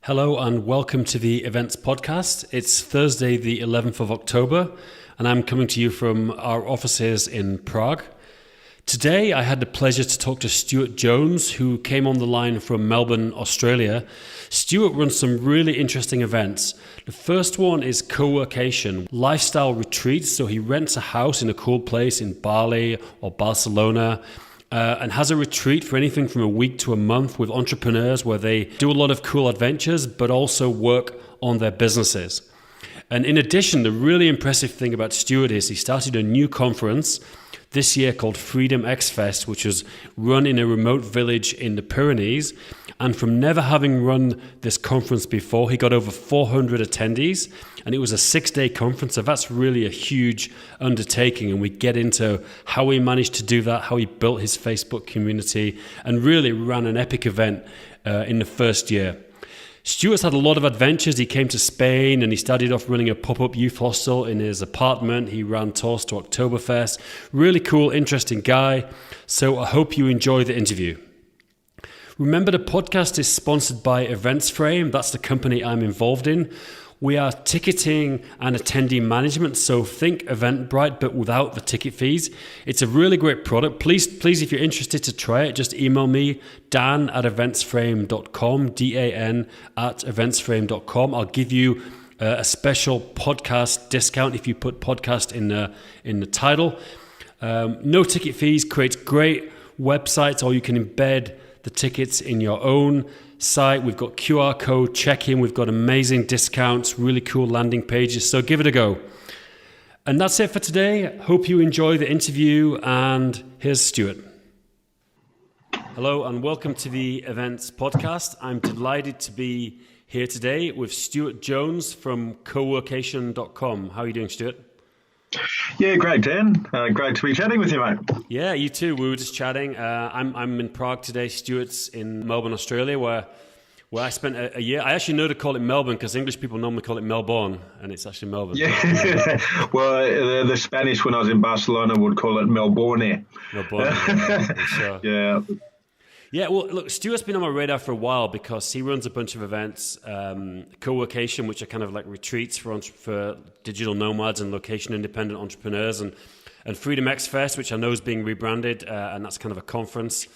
Hello and welcome to the Events Podcast. It's Thursday, the 11th of October, and I'm coming to you from our offices in Prague. Today, I had the pleasure to talk to Stuart Jones, who came on the line from Melbourne, Australia. Stuart runs some really interesting events. The first one is Coworkation, lifestyle retreats. So he rents a house in a cool place in Bali or Barcelona, and has a retreat for anything from a week to a month with entrepreneurs where they do a lot of cool adventures, but also work on their businesses. And in addition, the really impressive thing about Stuart is he started a new conference this year called Freedom X Fest, which was run in a remote village in the Pyrenees. And from never having run this conference before, he got over 400 attendees, and it was a 6-day conference. So that's really a huge undertaking. And we get into how he managed to do that, how he built his Facebook community, and really ran an epic event in the first year. Stuart's had a lot of adventures. He came to Spain and he started off running a pop-up youth hostel in his apartment. He ran tours to Oktoberfest. Really cool, interesting guy. So I hope you enjoy the interview. Remember, the podcast is sponsored by EventsFrame. That's the company I'm involved in. We are ticketing and attendee management, so think Eventbrite, but without the ticket fees. It's a really great product. Please, if you're interested to try it, just email me, dan@eventsframe.com, dan@eventsframe.com. I'll give you a special podcast discount if you put podcast in the title. No ticket fees, creates great websites, or you can embed the tickets in your own site. We've got QR code check-in. We've got amazing discounts, really cool landing pages. So give it a go. And that's it for today. Hope you enjoy the interview. And here's Stuart. Hello and welcome to the Events Podcast. I'm delighted to be here today with Stuart Jones from Coworkation.com. How are you doing, Stuart? Yeah, great, Dan. Great to be chatting with you, mate. Yeah, you too. We were just chatting. I'm in Prague today. Stuart's in Melbourne, Australia, where I spent a year. I actually know to call it Melbourne because English people normally call it Melbourne, and it's actually Melbourne. Yeah. Well, the Spanish when I was in Barcelona would call it Melbourne. Melbourne, sure. Yeah. Yeah, well, look, Stuart's been on my radar for a while because he runs a bunch of events, Coworkation, which are kind of like retreats for digital nomads and location-independent entrepreneurs, and Freedom X Fest, which I know is being rebranded, and that's kind of a conference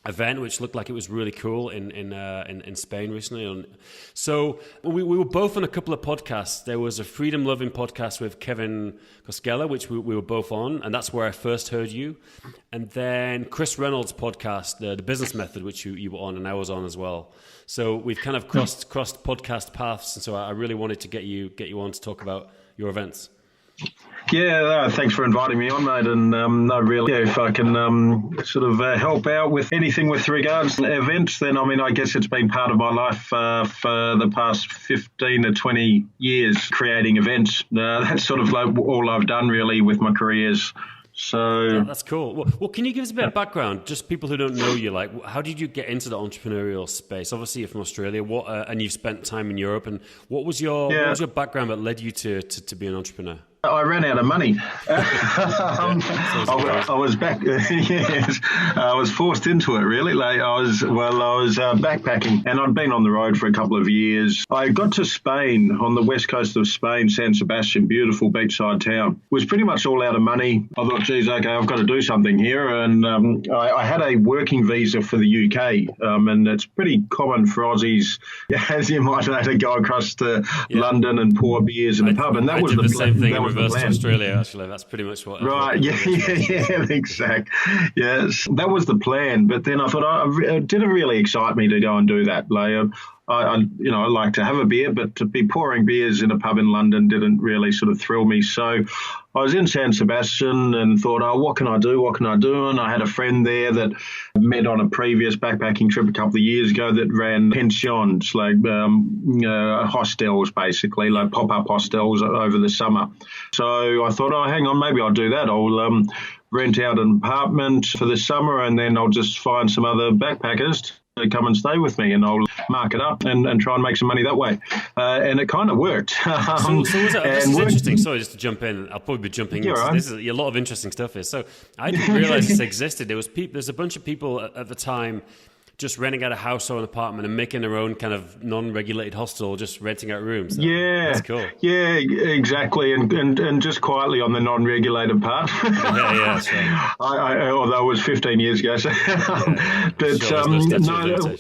event, which looked like it was really cool in Spain recently. So we were both on a couple of podcasts. There was a freedom loving podcast with Kevin Koskela, which we were both on, and that's where I first heard you. And then Chris Reynolds' podcast, the Business Method, which you were on and I was on as well. So we've kind of crossed podcast paths, and so I really wanted to get you on to talk about your events. Yeah, thanks for inviting me on, mate. And if I can help out with anything with regards to events, then I guess it's been part of my life for the past 15 to 20 years, creating events. That's sort of like all I've done really with my careers. So yeah, that's cool. Well, can you give us a bit of background? Just people who don't know you, like, how did you get into the entrepreneurial space? Obviously, you're from Australia. And you've spent time in Europe. And what was your background that led you to be an entrepreneur? I ran out of money. I was back. Yes, I was forced into it. Really, I was backpacking, and I'd been on the road for a couple of years. I got to Spain, on the west coast of Spain, San Sebastian, beautiful beachside town. Was pretty much all out of money. I thought, geez, okay, I've got to do something here, and I had a working visa for the UK, and it's pretty common for Aussies, as you might know, to go across to London and pour beers in a pub, and that was the same thing. Reverse to Australia, actually. That's pretty much what. Right. Yeah. Exact. Yes, that was the plan. But then I thought it didn't really excite me to go and do that. I like to have a beer, but to be pouring beers in a pub in London didn't really sort of thrill me. So I was in San Sebastian and thought, what can I do? And I had a friend there that I met on a previous backpacking trip a couple of years ago that ran pensions, like hostels, basically, like pop-up hostels over the summer. So I thought, hang on, maybe I'll do that. I'll rent out an apartment for the summer, and then I'll just find some other backpackers to come and stay with me, and I'll mark it up and try and make some money that way. And it kind of worked. This is interesting. Sorry, just to jump in. I'll probably be jumping in. Right. This is a lot of interesting stuff here. So I didn't realize this existed. There's a bunch of people at the time just renting out a house or an apartment and making their own kind of non-regulated hostel, just renting out rooms. Yeah, that's cool. Yeah, exactly, and just quietly on the non-regulated part. Yeah, that's right. Although it was 15 years ago, so but sure, no,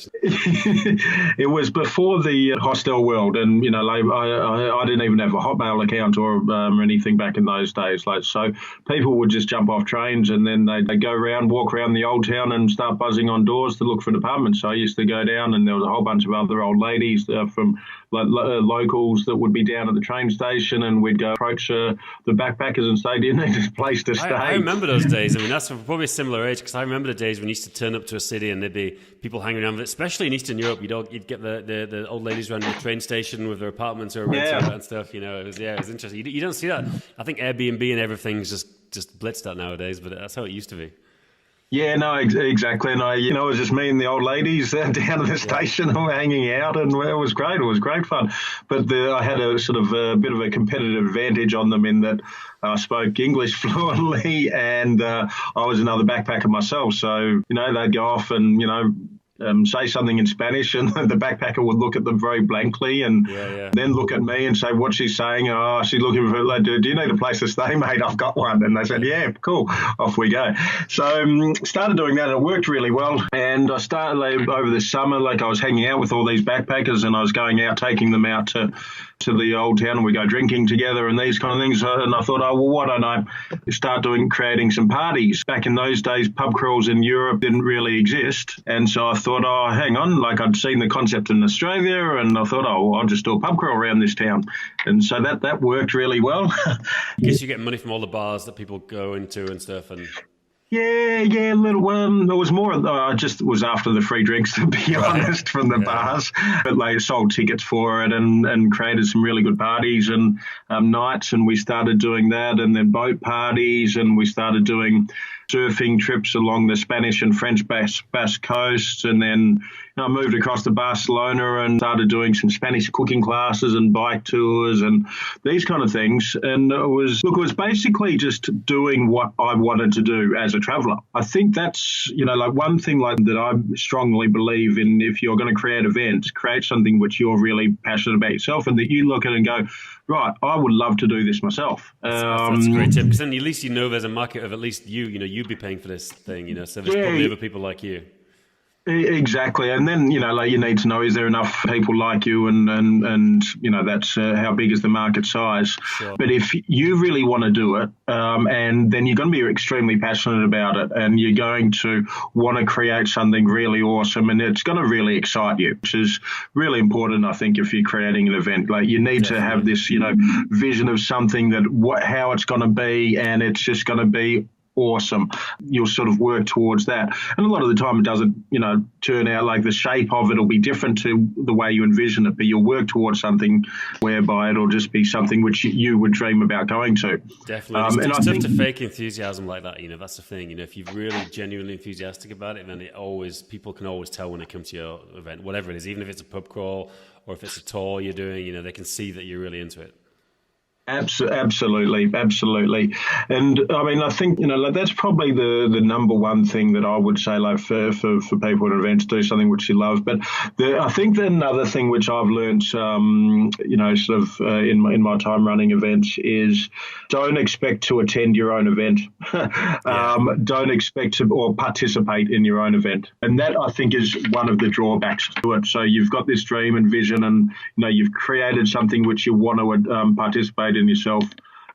it was before the hostel world, and I didn't even have a Hotmail account or anything back in those days. So people would just jump off trains and then they'd go around, walk around the old town, and start buzzing on doors to look for apartments. So I used to go down, and there was a whole bunch of other old ladies from locals that would be down at the train station, and we'd go approach the backpackers and say, "Do you need a place to stay?" I remember those days. I mean, that's probably a similar age, because I remember the days when you used to turn up to a city and there'd be people hanging around. Especially in Eastern Europe, you'd get the old ladies around the train station with their apartments or renting and stuff. It was interesting. You don't see that. I think Airbnb and everything's just blitzed that nowadays, but that's how it used to be. Yeah, no, exactly. And it was just me and the old ladies down at the station and we're hanging out, and it was great. It was great fun. But I had a sort of a bit of a competitive advantage on them in that I spoke English fluently, and I was another backpacker myself. So, they'd go off and, say something in Spanish, and the backpacker would look at them very blankly and then look at me and say, "What's she saying?" "Oh, she's looking for, like, do you need a place to stay, mate? I've got one." And they said, "Yeah, cool, off we go." So started doing that, and it worked really well. And I started over the summer, I was hanging out with all these backpackers, and I was going out, taking them out to the old town, and we go drinking together and these kind of things. And I thought, why don't I start creating some parties? Back in those days, pub crawls in Europe didn't really exist. And so I thought, hang on, I'd seen the concept in Australia, and I thought, I'll just do a pub crawl around this town. And so that worked really well. I guess you get money from all the bars that people go into and stuff, and... Yeah, little one. It was more, I just was after the free drinks, to be honest, from the bars. But they sold tickets for it and created some really good parties and nights, and we started doing that, and then boat parties, and we started doing surfing trips along the Spanish and French Basque coasts, and then I moved across to Barcelona and started doing some Spanish cooking classes and bike tours and these kind of things. And it was basically just doing what I wanted to do as a traveller. I think that's, one thing that I strongly believe in. If you're going to create events, create something which you're really passionate about yourself, and that you look at it and go, right, I would love to do this myself. That's a great tip, because then at least there's a market of at least you'd be paying for this thing, so there's probably other people like you. Exactly. And then, you need to know, is there enough people like you? And that's how big is the market size. Sure. But if you really want to do it, and then you're going to be extremely passionate about it, and you're going to want to create something really awesome, and it's going to really excite you, which is really important, I think, if you're creating an event. You need to have this, vision of something how it's going to be, and it's just going to be awesome. You'll sort of work towards that. And a lot of the time it doesn't, turn out the shape of it will be different to the way you envision it, but you'll work towards something whereby it'll just be something which you would dream about going to. Definitely. It's tough to fake enthusiasm like that. That's the thing. If you're really genuinely enthusiastic about it, then people can always tell when they come to your event, whatever it is, even if it's a pub crawl or if it's a tour you're doing, they can see that you're really into it. Absolutely. And I think, that's probably the number one thing that I would say, for people at events, do something which you love. But I think that another thing which I've learned, in my time running events is don't expect to attend your own event. Don't expect to or participate in your own event. And that, I think, is one of the drawbacks to it. So you've got this dream and vision, and, you've created something which you want to participate in yourself,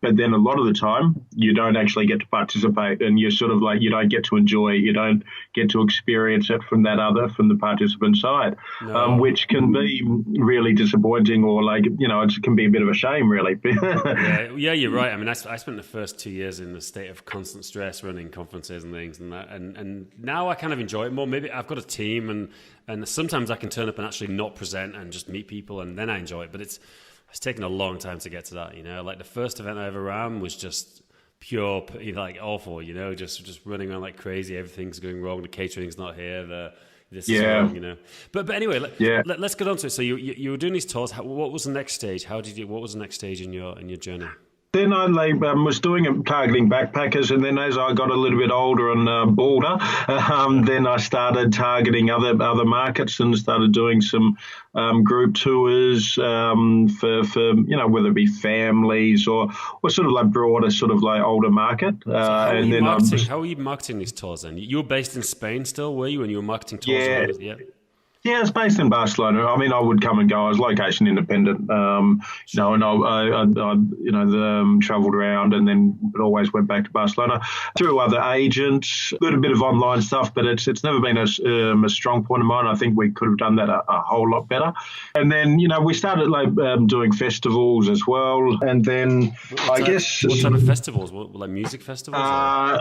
but then a lot of the time you don't actually get to participate, and you're sort of you don't get to enjoy it, you don't get to experience it from the participant side. No. Which can be really disappointing, or it can be a bit of a shame, really. Yeah, you're right. I spent the first 2 years in a state of constant stress running conferences and things and that, and now I kind of enjoy it more. Maybe I've got a team, and sometimes I can turn up and actually not present and just meet people, and then I enjoy it. But it's taken a long time to get to that, the first event I ever ran was just pure, awful, just running around like crazy. Everything's going wrong. The catering's not here. This is wrong, But anyway, let's get on to it. So you were doing these tours. What was the next stage? What was the next stage in your journey? then I was doing it targeting backpackers, and then as I got a little bit older and balder, then I started targeting other markets and started doing some group tours for whether it be families or sort of like broader sort of like older market. How are you marketing these tours then? You were based in Spain still, were you, when you were marketing tours? Yeah. Yeah, it's based in Barcelona. I mean, I would come and go. I was location independent, and I travelled around and then but always went back to Barcelona through other agents. Got a bit of online stuff, but it's never been a strong point of mine. I think we could have done that a whole lot better. And then we started doing festivals as well. And then what type of festivals? Like music festivals?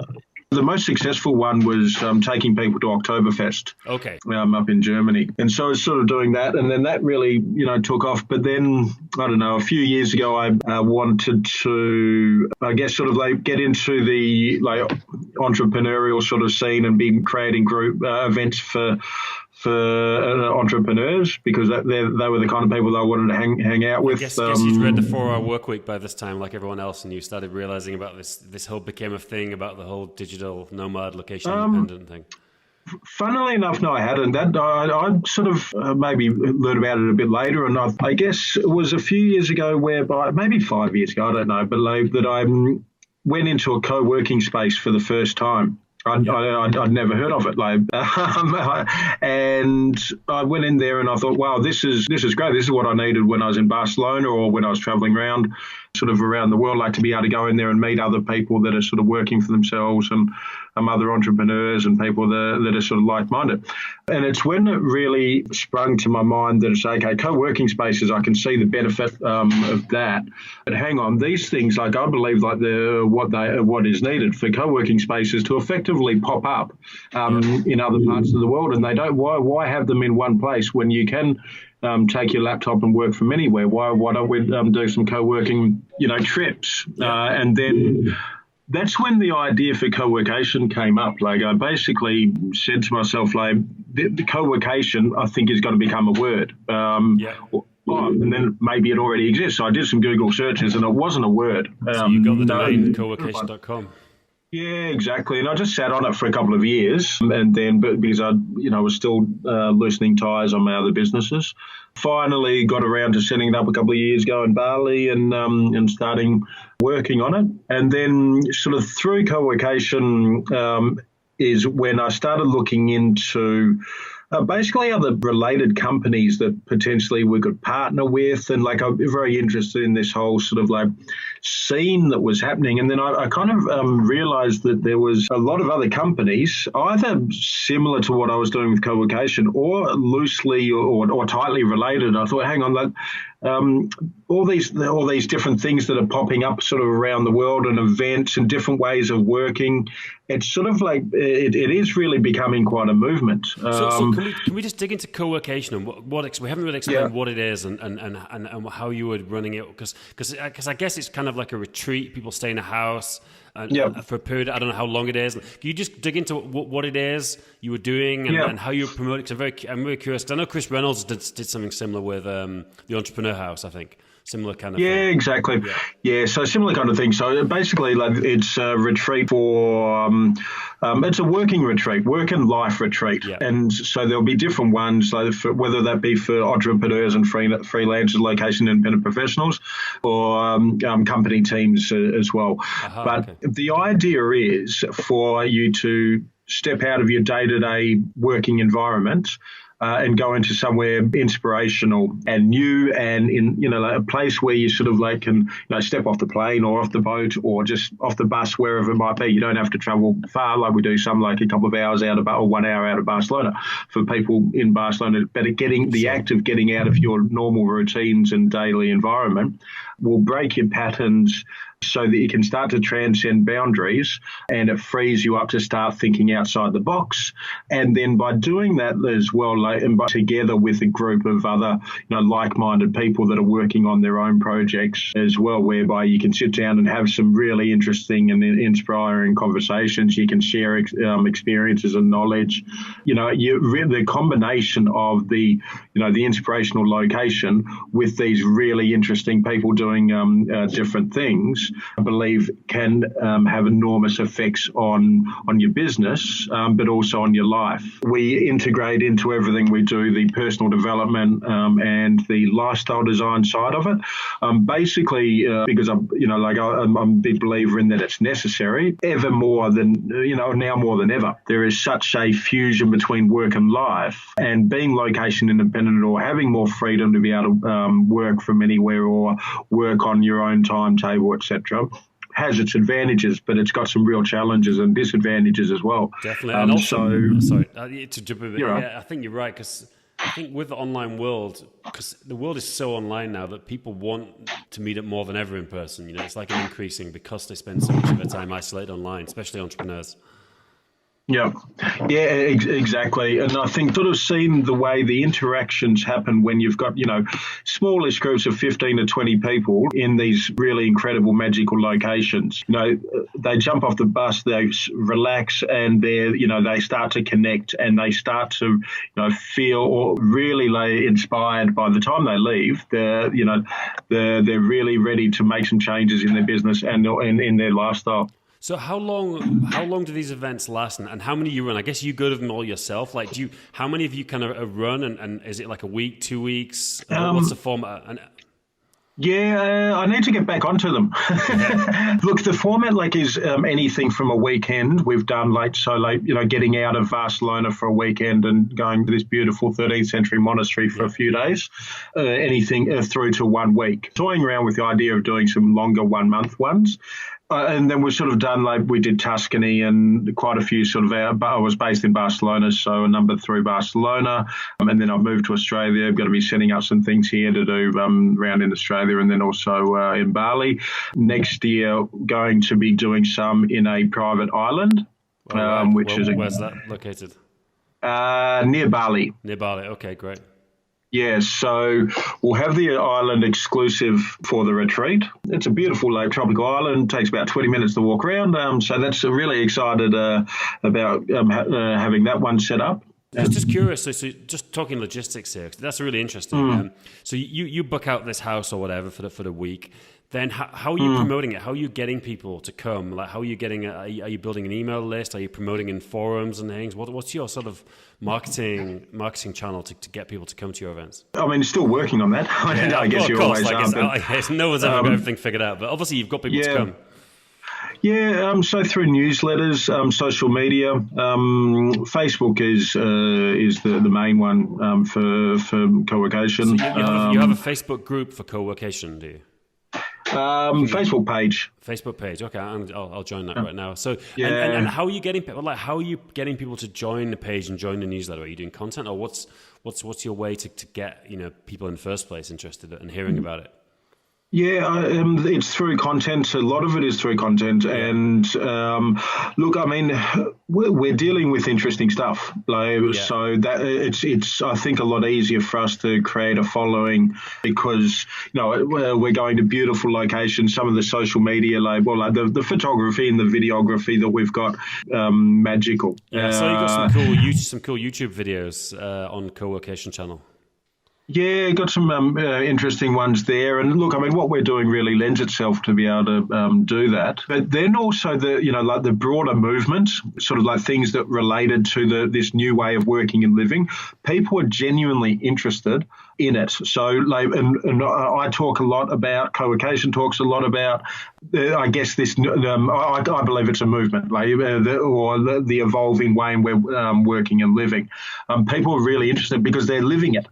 The most successful one was taking people to Oktoberfest, up in Germany. And so I was sort of doing that, and then that really, took off. But then, I don't know, a few years ago, I wanted to, I guess, sort of like get into the entrepreneurial sort of scene and be creating group events for entrepreneurs, because they were the kind of people that I wanted to hang out with. I guess you'd read the 4-Hour Workweek by this time, like everyone else, and you started realizing about this whole became a thing about the whole digital nomad location independent thing. Funnily enough, no, I hadn't. I sort of maybe learned about it a bit later, and I guess it was a few years ago, whereby maybe 5 years ago, I don't know, but that I went into a co-working space for the first time. I'd never heard of it, and I went in there and I thought, wow, this is great. This is what I needed when I was in Barcelona or when I was traveling around, sort of around the world, like to be able to go in there and meet other people that are sort of working for themselves and other entrepreneurs and people that are sort of like-minded. And it's when it really sprung to my mind that it's okay, co-working spaces, I can see the benefit of that. But hang on, these things, I believe what is needed for co-working spaces to effectively pop up in other parts of the world, and they don't. Why have them in one place when you can take your laptop and work from anywhere? Why don't we do some co-working, trips? And then that's when the idea for Coworkation came up. I basically said to myself, the Coworkation, I think, is going to become a word. And then maybe it already exists. So I did some Google searches, and it wasn't a word. So you got the domain coworkation.com. Yeah, exactly. And I just sat on it for a couple of years, and then, but because I was still loosening ties on my other businesses, finally got around to setting it up a couple of years ago in Bali and starting working on it. And then sort of through Coworkation is when I started looking into basically other related companies that potentially we could partner with. And I'm very interested in this whole sort of scene that was happening. And then I kind of realized that there was a lot of other companies, either similar to what I was doing with Coworkation or loosely or tightly related. I thought, hang on, all these different things that are popping up sort of around the world, and events and different ways of working. It's sort of it is really becoming quite a movement. So can we just dig into Coworkation and what we haven't really explained what it is and how you were running it, because I guess it's kind of like a retreat. People stay in a house for a period. I don't know how long it is. Can you just dig into what it is you were doing and how you promote it? I'm very curious. I know Chris Reynolds did something similar with the Entrepreneur House, I think. Similar kind of thing. Exactly. Yeah, so similar kind of thing. So basically, it's a retreat for, it's a working retreat, work and life retreat. Yeah. And so there'll be different ones, whether that be for entrepreneurs and freelancers, location independent professionals, or company teams as well. The idea is for you to step out of your day-to-day working environment and go into somewhere inspirational and new, and in a place where you sort of can step off the plane or off the boat or just off the bus, wherever it might be. You don't have to travel far like we do some, a couple of hours out of, or 1 hour out of Barcelona for people in Barcelona. But the act of getting out of your normal routines and daily environment will break your patterns so that you can start to transcend boundaries, and it frees you up to start thinking outside the box. And then by doing that as well, and together with a group of other like-minded people that are working on their own projects as well, whereby you can sit down and have some really interesting and inspiring conversations. You can share experiences and knowledge. The combination of the inspirational location with these really interesting people doing different things things I believe can have enormous effects on your business, but also on your life. We integrate into everything we do the personal development and the lifestyle design side of it. Basically, because I'm a big believer in that it's necessary ever more than, now more than ever. There is such a fusion between work and life, and being location independent or having more freedom to be able to work from anywhere or work on your own timetable, etc., has its advantages, but it's got some real challenges and disadvantages as well. Definitely. And also, sorry, to jump in, right. I think you're right, because I think with the online world, because the world is so online now that people want to meet up more than ever in person. It's like an increasing because they spend so much of their time isolated online, especially entrepreneurs. Yeah, exactly. And I think sort of seeing the way the interactions happen when you've got, smallish groups of 15 to 20 people in these really incredible magical locations. They jump off the bus, they relax, and they start to connect, and they start to, feel really inspired. By the time they leave, they're really ready to make some changes in their business and in their lifestyle. So how long do these events last, and how many you run? I guess you go to them all yourself. Like, how many of you kind of run, and is it like a week, 2 weeks? What's the format? I need to get back onto them. Look, the format is anything from a weekend. We've done getting out of Barcelona for a weekend and going to this beautiful 13th century monastery for a few days. Anything through to 1 week. Toying around with the idea of doing some longer 1 month ones. And then we've sort of done, we did Tuscany and quite a few I was based in Barcelona, so a number through Barcelona. And then I've moved to Australia. I've got to be setting up some things here to do around in Australia, and then also in Bali. Next year, going to be doing some in a private island, where's that located? Near Bali. Near Bali, okay, great. Yeah, so we'll have the island exclusive for the retreat. It's a beautiful tropical island. It takes about 20 minutes to walk around. So that's really excited about having that one set up. Just curious, so just talking logistics here, that's really interesting. So you book out this house or whatever for the week. Then how are you promoting it? How are you getting people to come? Like, how are you getting? Are you building an email list? Are you promoting in forums and things? What's your sort of marketing channel to get people to come to your events? I mean, still working on that. I guess you always are. No one's ever got everything figured out, but obviously you've got people to come. Yeah, so through newsletters, social media, Facebook is the main one for Coworkation. So you have a Facebook group for Coworkation, do you? Facebook page. Facebook page. Okay, I'll join that right now. So, and how are you getting people? Like, how are you getting people to join the page and join the newsletter? Are you doing content, or what's your way to get people in the first place interested in hearing about it? Yeah, it's through content. A lot of it is through content. And look, I mean, we're dealing with interesting stuff. So that it's I think a lot easier for us to create a following because we're going to beautiful locations. Some of the social media the photography and the videography that we've got magical. Yeah, so you got some cool YouTube videos on Coworkation channel. Yeah, got some interesting ones there. And look, I mean, what we're doing really lends itself to be able to do that. But then also the broader movement, sort of like things that related to this new way of working and living. People are genuinely interested in it. So, and I talk a lot about, Coworkation talks a lot about, I guess this, I believe it's a movement, or the evolving way in we're working and living. People are really interested because they're living it.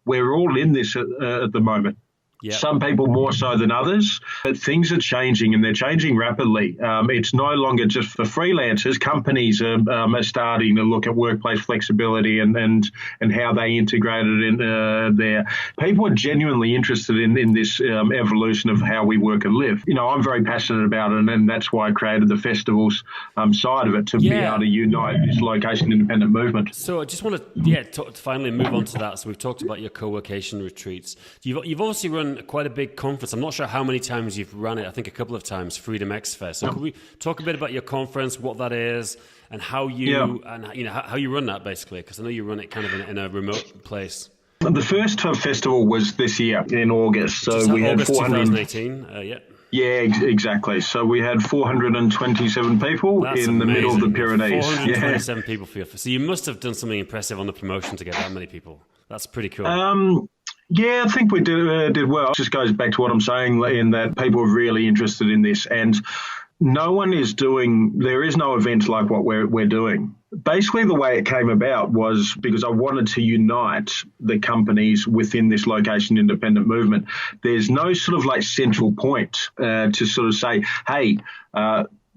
We're all in this at the moment. Yep. Some people more so than others, but things are changing and they're changing rapidly. It's no longer just for freelancers. Companies are starting to look at workplace flexibility and how they integrate it in there. People are genuinely interested in this evolution of how we work and live. I'm very passionate about it, and that's why I created the festivals side of it to be able to unite this location-independent movement. So I just want to finally move on to that. So we've talked about your Coworkation retreats. You've obviously run quite a big conference. I'm not sure how many times you've run it. I think a couple of times, Freedom X Fest. So could we talk a bit about your conference, what that is, and how you how you run that basically? Because I know you run it kind of in a remote place. The first festival was this year in August. So we August had 400. 2018. Yeah, exactly. So we had 427 people That's in the middle of the amazing. Pyrenees. 427 people for you. So you must have done something impressive on the promotion to get that many people. That's pretty cool. Yeah, I think we did well. It just goes back to what I'm saying in that people are really interested in this, and there is no event like what we're doing. Basically, the way it came about was because I wanted to unite the companies within this location independent movement. There's no sort of like central point to sort of say, hey,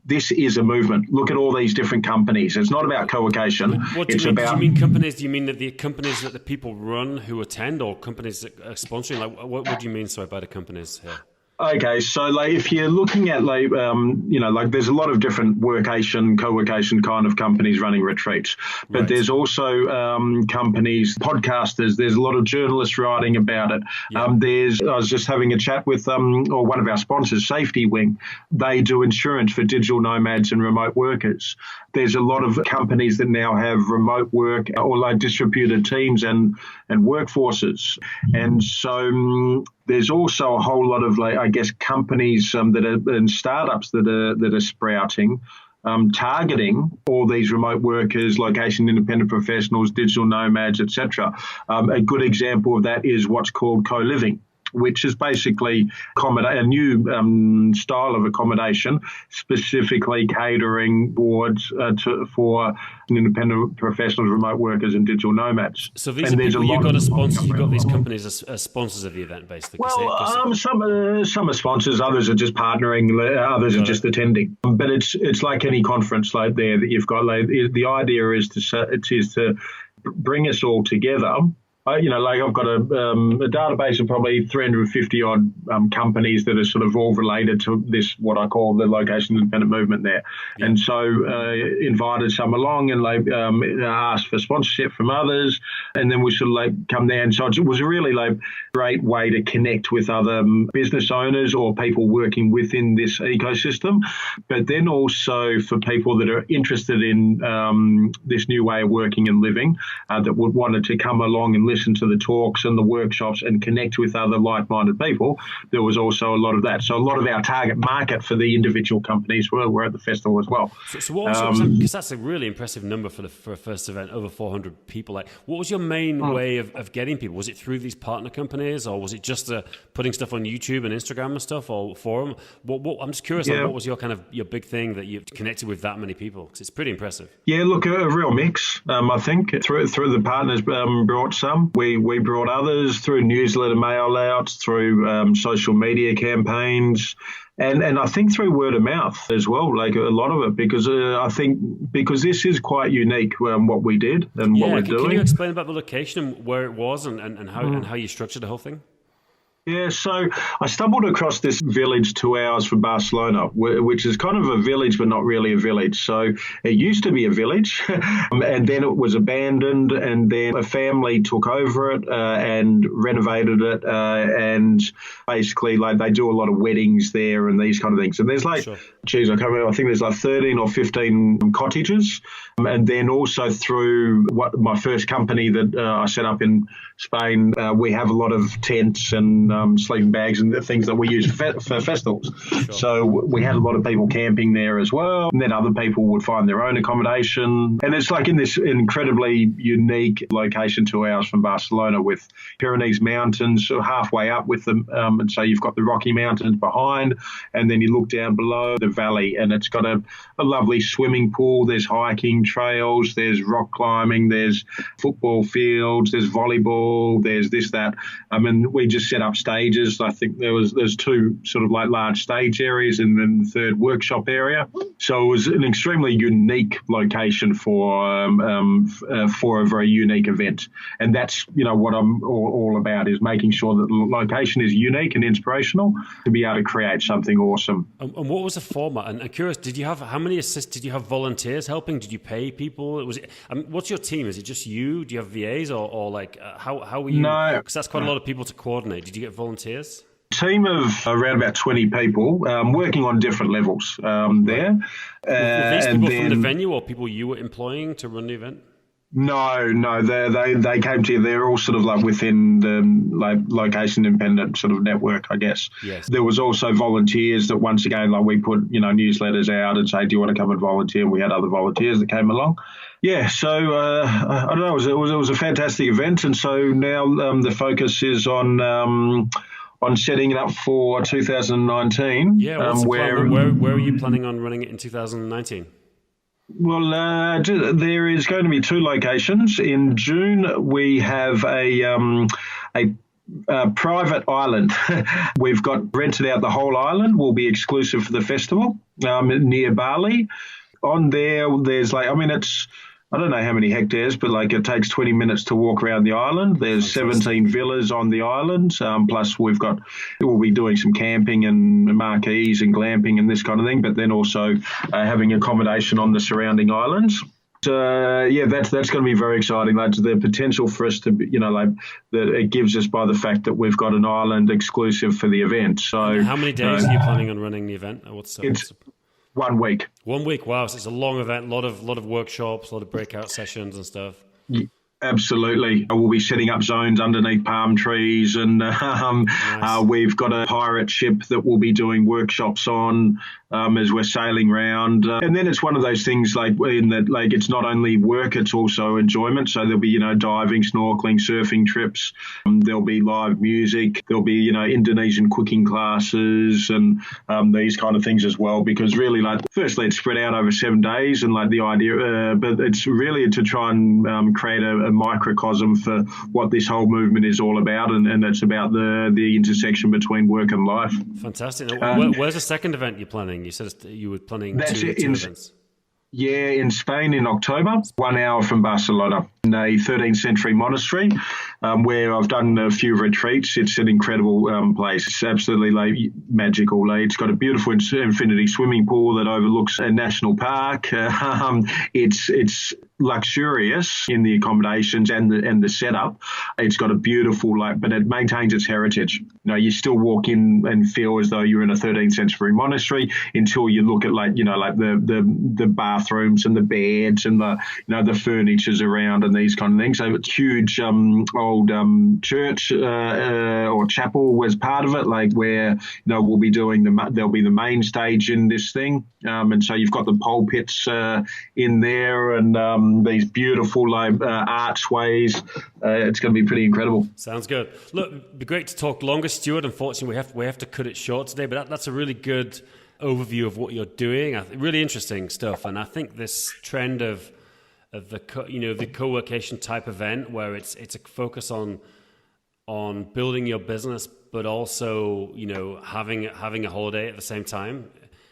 this is a movement. Look at all these different companies. It's not about Coworkation. What do you mean? Do you mean companies? Do you mean that the companies that the people run who attend, or companies that are sponsoring? Like, what do you mean by the companies here? Okay, so like if you're looking at like like there's a lot of different co-worcation kind of companies running retreats, but right. There's also companies, podcasters. There's a lot of journalists writing about it. Yeah. I was just having a chat with or one of our sponsors, Safety Wing. They do insurance for digital nomads and remote workers. There's a lot of companies that now have remote work or like distributed teams and workforces, and so. There's also a whole lot of, like, I guess, companies that are and startups that are sprouting, targeting all these remote workers, location independent professionals, digital nomads, etc. A good example of that is what's called co-living, which is basically a new style of accommodation, specifically catering boards for independent professionals, remote workers, and digital nomads. So these are people you've got to sponsor. You've got these companies as sponsors of the event, basically. Well, some are sponsors, others are just partnering, others are just attending. But it's like any conference like there that you've got. Like, the idea is to bring us all together. I've got a database of probably 350 odd companies that are sort of all related to this, what I call the location independent movement there. Yeah. And so invited some along and asked for sponsorship from others. And then we sort of come there. And so it was a really great way to connect with other business owners or people working within this ecosystem. But then also for people that are interested in this new way of working and living that would wanted to come along and listen to the talks and the workshops and connect with other like-minded people, there was also a lot of that. So a lot of our target market for the individual companies were at the festival as well. So what was because that's a really impressive number for a first event, over 400 people. Like, what was your main way of getting people? Was it through these partner companies, or was it just putting stuff on YouTube and Instagram and stuff, or forum? I'm just curious. What was your your big thing that you've connected with that many people? Because it's pretty impressive. Yeah, look, a real mix. I think through the partners brought some. We brought others through newsletter mail outs, through social media campaigns, and I think through word of mouth as well, like a lot of it, because I think because this is quite unique what we did and what we're doing. Can you explain about the location and where it was and how you structured the whole thing? Yeah, so I stumbled across this village 2 hours from Barcelona, which is kind of a village, but not really a village. So it used to be a village, and then it was abandoned, and then a family took over it and renovated it, and basically, they do a lot of weddings there and these kind of things. And there's I can't remember, I think there's 13 or 15 cottages, and then also through my first company that I set up in Spain, we have a lot of tents and sleeping bags and the things that we use for festivals. Sure. So we had a lot of people camping there as well. And then other people would find their own accommodation. And it's in this incredibly unique location 2 hours from Barcelona with Pyrenees mountains halfway up with them. And so you've got the Rocky Mountains behind, and then you look down below the valley, and it's got a lovely swimming pool. There's hiking trails, there's rock climbing, there's football fields, there's volleyball, there's this, that. We just set up stages. I think there's two sort of large stage areas and then the third workshop area. So it was an extremely unique location for a very unique event. And that's, what I'm all about, is making sure that the location is unique and inspirational to be able to create something awesome. And what was the format? And I'm curious, did you have, how many assists, did you have volunteers helping? Did you pay people? What's your team? Is it just you? Do you have VAs or how were you? No. Because that's quite a lot of people to coordinate. Did you get volunteers? Team of around about 20 people working on different levels there. Were these people from the venue or people you were employing to run the event? No, they came to you. They're all sort of like within the like location independent sort of network, I guess. Yes. There was also volunteers that once again, like we put, newsletters out and say, do you want to come and volunteer? And we had other volunteers that came along. Yeah, so I don't know, it was a fantastic event, and so now the focus is on setting it up for 2019. Yeah, what's the plan? Where are you planning on running it in 2019? Well, there is going to be 2 locations. In June, we have a private island. We've got rented out the whole island. Will be exclusive for the festival near Bali. On there's I don't know how many hectares, but it takes 20 minutes to walk around the island. There's 17 villas on the island. Plus we'll be doing some camping and marquees and glamping and this kind of thing, but then also having accommodation on the surrounding islands. That's going to be very exciting. Like the potential for us to, that it gives us by the fact that we've got an island exclusive for the event. So how many days are you planning on running the event? It's 1 week. 1 week. Wow. So it's a long event, a lot of workshops, a lot of breakout sessions and stuff. Absolutely. We'll be setting up zones underneath palm trees, and Nice. We've got a pirate ship that we'll be doing workshops on as we're sailing around. And then it's one of those things it's not only work, it's also enjoyment. So there'll be, diving, snorkeling, surfing trips. There'll be live music. There'll be, Indonesian cooking classes and these kind of things as well, because really firstly it's spread out over 7 days, and the idea, but it's really to try and create a microcosm for what this whole movement is all about, and it's about the intersection between work and life. Fantastic. Where's the second event you're planning? You said you were planning two events. Yeah, in Spain in October, 1 hour from Barcelona, in a 13th century monastery where I've done a few retreats. It's an incredible place. It's absolutely magical. It's got a beautiful infinity swimming pool that overlooks a national park. It's luxurious in the accommodations and the setup. It's got a beautiful, but it maintains its heritage. You still walk in and feel as though you're in a 13th century monastery until you look at the bathrooms and the beds and the furnitures around and these kind of things. So it's huge old church or chapel was part of it, where we'll be doing there'll be the main stage in this thing, and so you've got the pulpits in there and these beautiful archways. It's going to be pretty incredible. Sounds good. Look, it'd be great to talk longer, Stuart. Unfortunately, we have to cut it short today, but that's a really good overview of what you're doing. Really interesting stuff, and I think this trend of the co-workation type event where it's a focus on building your business, but also having a holiday at the same time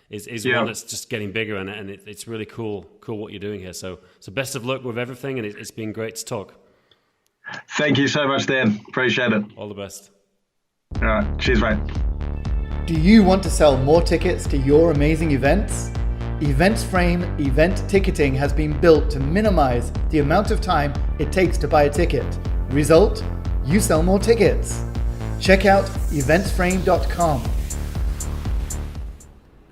is one that's just getting bigger, and it's really cool what you're doing here. So best of luck with everything, and it's been great to talk. Thank you so much, Dan. Appreciate it. All the best. All right. Cheers, mate. Do you want to sell more tickets to your amazing events? EventsFrame event ticketing has been built to minimize the amount of time it takes to buy a ticket. Result? You sell more tickets. Check out eventsframe.com.